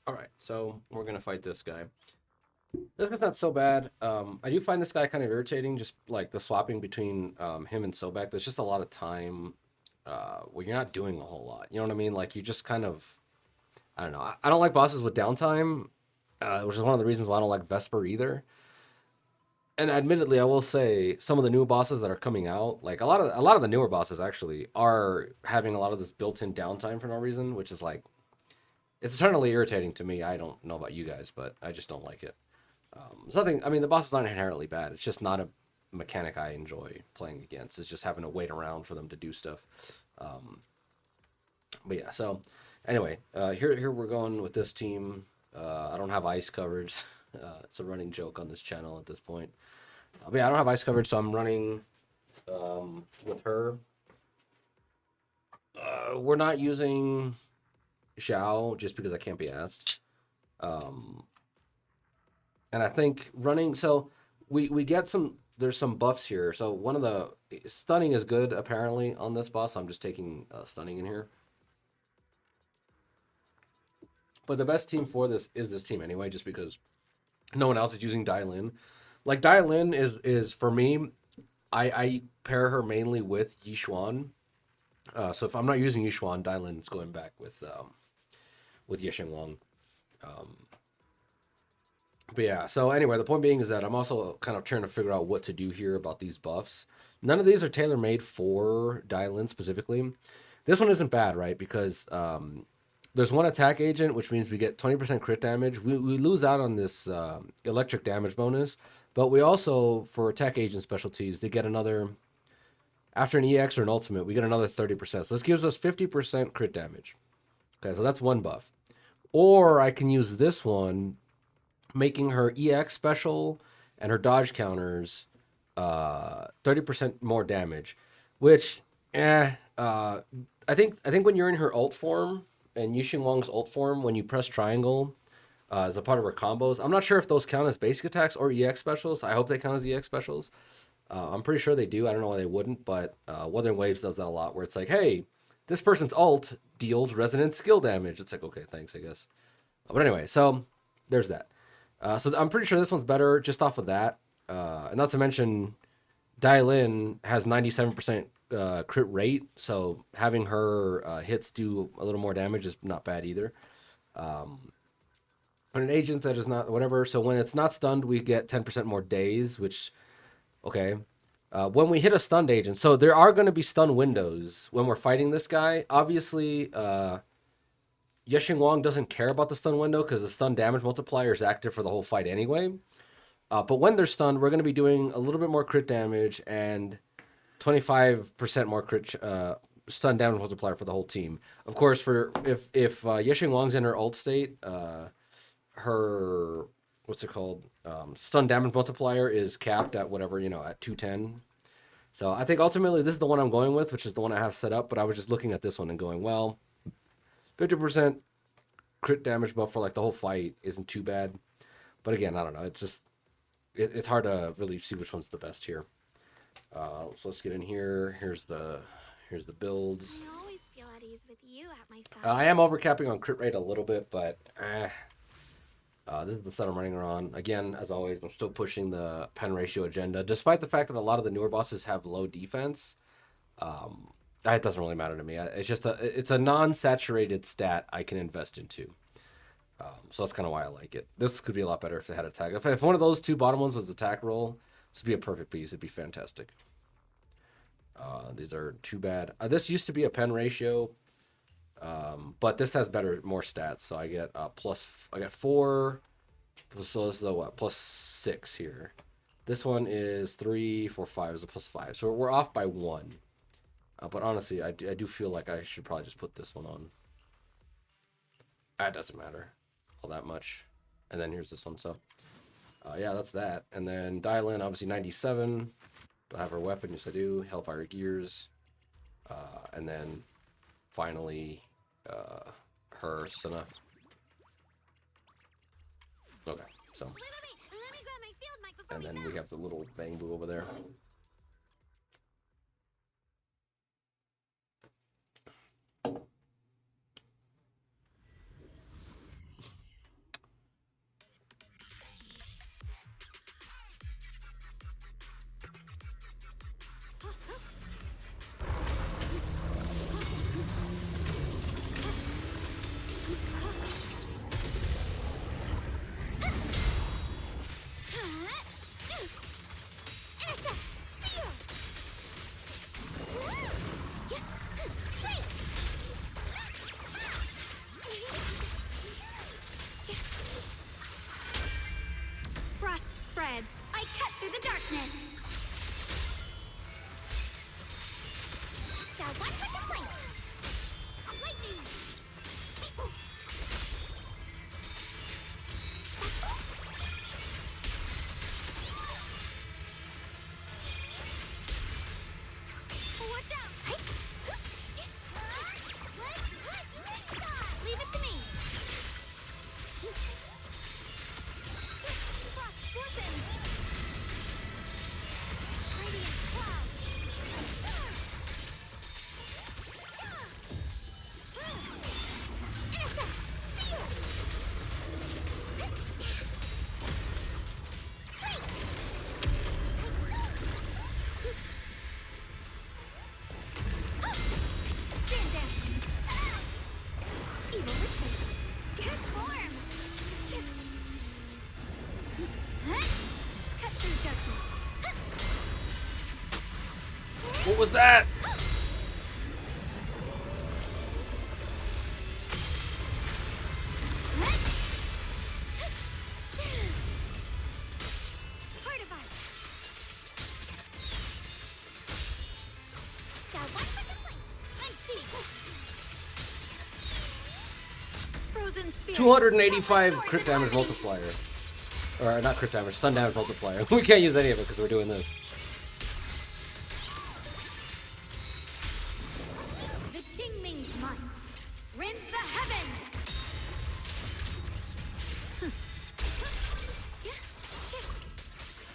All right, so we're gonna fight this guy. This guy's not so bad. I do find this guy kind of irritating, just like the swapping between him and Sobek. There's just a lot of time where you're not doing a whole lot. You know what I mean? Like you just kind of, I don't know. I don't like bosses with downtime, which is one of the reasons why I don't like Vesper either. And admittedly, I will say some of the new bosses that are coming out, like a lot of the newer bosses actually are having a lot of this built-in downtime for no reason, which is like it's eternally irritating to me. I don't know about you guys, but I just don't like it. It's nothing. I mean, the bosses aren't inherently bad. It's just not a mechanic I enjoy playing against. It's just having to wait around for them to do stuff. Um, but yeah. So anyway, here we're going with this team. I don't have ice coverage. It's a running joke on this channel at this point. But yeah, I don't have ice coverage, so I'm running with her. We're not using Xiao just because I can't be asked. Um, and I think running so we get some there's some buffs here. So one of the stunning is good apparently on this boss. I'm just taking stunning in here. But the best team for this is this team anyway, just because no one else is using Dialyn. Like Dialyn is for me, I pair her mainly with Yishuan. So if I'm not using Yishuan, Dialyn's going back with Ye Shunguang. Um, But yeah, so anyway, the point being is that I'm also kind of trying to figure out what to do here about these buffs. None of these are tailor made for Dialyn specifically. This one isn't bad, right? Because there's one attack agent, which means we get 20% crit damage. We lose out on this electric damage bonus, but we also, for attack agent specialties, they get another, after an EX or an ultimate, we get another 30%. So this gives us 50% crit damage. Okay, so that's one buff. Or I can use this one making her EX special and her dodge counters 30% more damage, which I think when you're in her ult form and Yushin Wang's ult form, when you press triangle as a part of her combos, I'm not sure if those count as basic attacks or EX specials. I hope they count as EX specials. I'm pretty sure they do. I don't know why they wouldn't, but Wuthering Waves does that a lot, where it's like, hey, this person's ult deals resonant skill damage. It's like, okay, thanks, I guess. But anyway, so there's that. So I'm pretty sure this one's better just off of that. And not to mention, Dialyn has 97% crit rate, so having her hits do a little more damage is not bad either. Um, but an agent that is not whatever, so when it's not stunned, we get 10% more days, which okay. When we hit a stunned agent, so there are going to be stun windows when we're fighting this guy. Obviously, Yeshing Wong doesn't care about the stun window because the stun damage multiplier is active for the whole fight anyway. But when they're stunned, we're going to be doing a little bit more crit damage and 25% more crit stun damage multiplier for the whole team. Of course, for if Yeshing Wang's in her ult state, her what's it called? Stun damage multiplier is capped at whatever at 210. So I think ultimately this is the one I'm going with, which is the one I have set up. But I was just looking at this one and going, well, 50% crit damage buff for like the whole fight isn't too bad. But again, I don't know. It's just it's hard to really see which one's the best here. So let's get in here. Here's the builds. I always feel at ease with you at my I side. am overcapping on crit rate a little bit, but this is the set I'm running her on. Again, as always, I'm still pushing the pen ratio agenda, despite the fact that a lot of the newer bosses have low defense. Um, it doesn't really matter to me. It's a non-saturated stat I can invest into. So that's kind of why I like it. This could be a lot better if they had attack. If one of those two bottom ones was attack roll, this would be a perfect piece. It'd be fantastic. These are too bad. This used to be a pen ratio, but this has more stats. So I get I get 4. So this is a what? +6 here. This one is 3, 4, 5 is a +5. So we're off by 1. But honestly, I do feel like I should probably just put this one on. That doesn't matter all that much. And then here's this one. So yeah, that's that. And then Dialyn, obviously 97. Do I have her weapon? Yes, I do. Hellfire gears. And then finally, her Sunna. Okay, so. Wait. Let me grab my field mic before And we then we go. have the little bang boo over there. What was that? Frozen spirit. 285 crit damage multiplier. Or not crit damage, stun damage multiplier. We can't use any of it because we're doing this. The Qingming's might. Rends the heavens.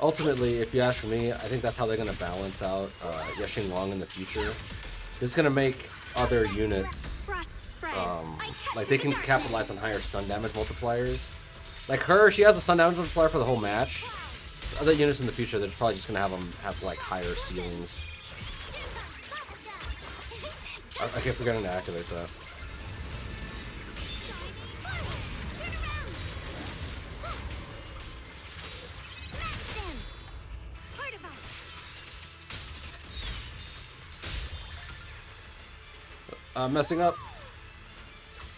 Ultimately, if you ask me, I think that's how they're going to balance out Ye Shunguang in the future. It's going to make other units, like they can capitalize on higher stun damage multipliers. Like her, she has a stun damage multiplier for the whole match. Other units in the future, they're probably just going to have them have like higher ceilings. I keep forgetting to activate that. Messing up.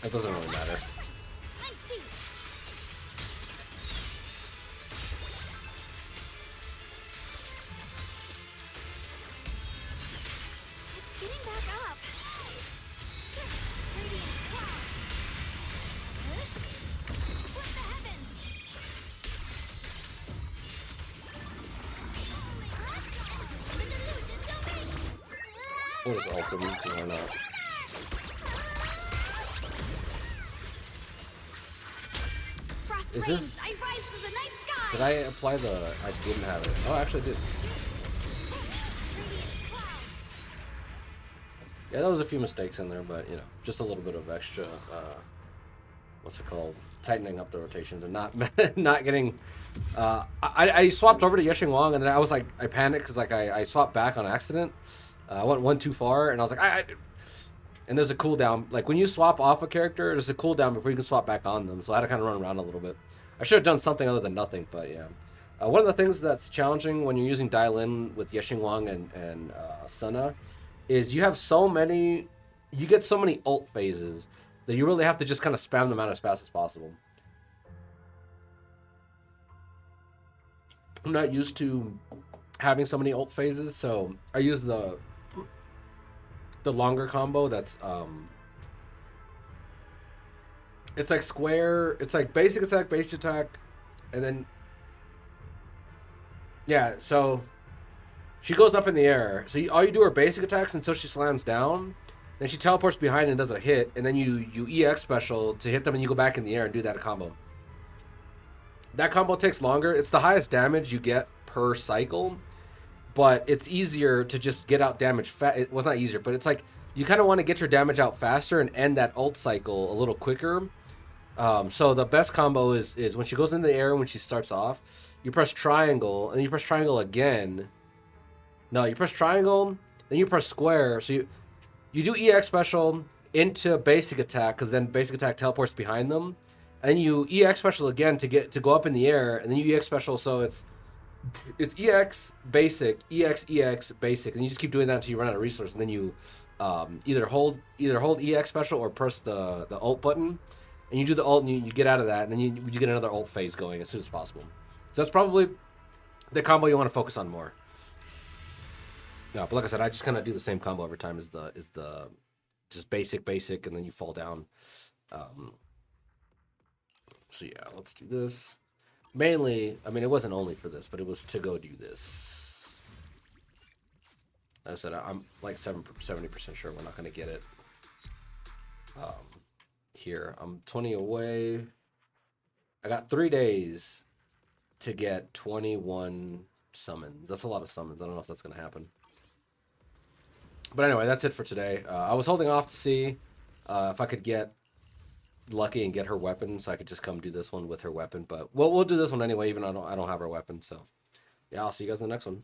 It doesn't really matter. Getting back up. Radiant cloud. Split the heavens. What is ultimate? Why not? Is this? I rise to the night sky. Did I apply the? I didn't have it. Oh, actually, I did. Yeah, there was a few mistakes in there, but you know, just a little bit of extra. What's it called? Tightening up the rotations and not not getting. I swapped over to Ye Shunguang and then I was like, I panicked because like I swapped back on accident. I went one too far and I was like, and there's a cooldown. Like when you swap off a character, there's a cooldown before you can swap back on them. So I had to kind of run around a little bit. I should have done something other than nothing, but yeah. One of the things that's challenging when you're using Dialyn with Ye Shunguang and Sunna is you have so many, you get so many ult phases that you really have to just kind of spam them out as fast as possible. I'm not used to having so many ult phases, so I use the longer combo that's it's like square, it's like basic attack, base attack, and then yeah, so she goes up in the air. So all you do are basic attacks until she slams down. Then she teleports behind and does a hit, and then you EX special to hit them and you go back in the air and do that combo. That combo takes longer. It's the highest damage you get per cycle, but it's easier to just get out damage well, it's not easier, but it's like you kind of want to get your damage out faster and end that ult cycle a little quicker. So the best combo is when she goes in the air, when she starts off, you press triangle, and you press triangle again. No, you press triangle, then you press square. So you do EX special into basic attack, because then basic attack teleports behind them. And you EX special again to go up in the air, and then you EX special, so it's EX basic, EX basic, and you just keep doing that until you run out of resource, and then you either hold EX special or press the ult button, and you do the ult and you get out of that, and then you get another ult phase going as soon as possible. So that's probably the combo you want to focus on more. No, but like I said, I just kind of do the same combo every time as the just basic, and then you fall down. So yeah, let's do this. Mainly, I mean, it wasn't only for this, but it was to go do this. Like I said, I'm like 70% sure we're not going to get it. Here, I'm 20 away. I got 3 days to get 21 summons. That's a lot of summons. I don't know if that's going to happen. But anyway, that's it for today. I was holding off to see if I could get lucky and get her weapon, so I could just come do this one with her weapon. But we'll do this one anyway, even though I don't have her weapon. So yeah, I'll see you guys in the next one.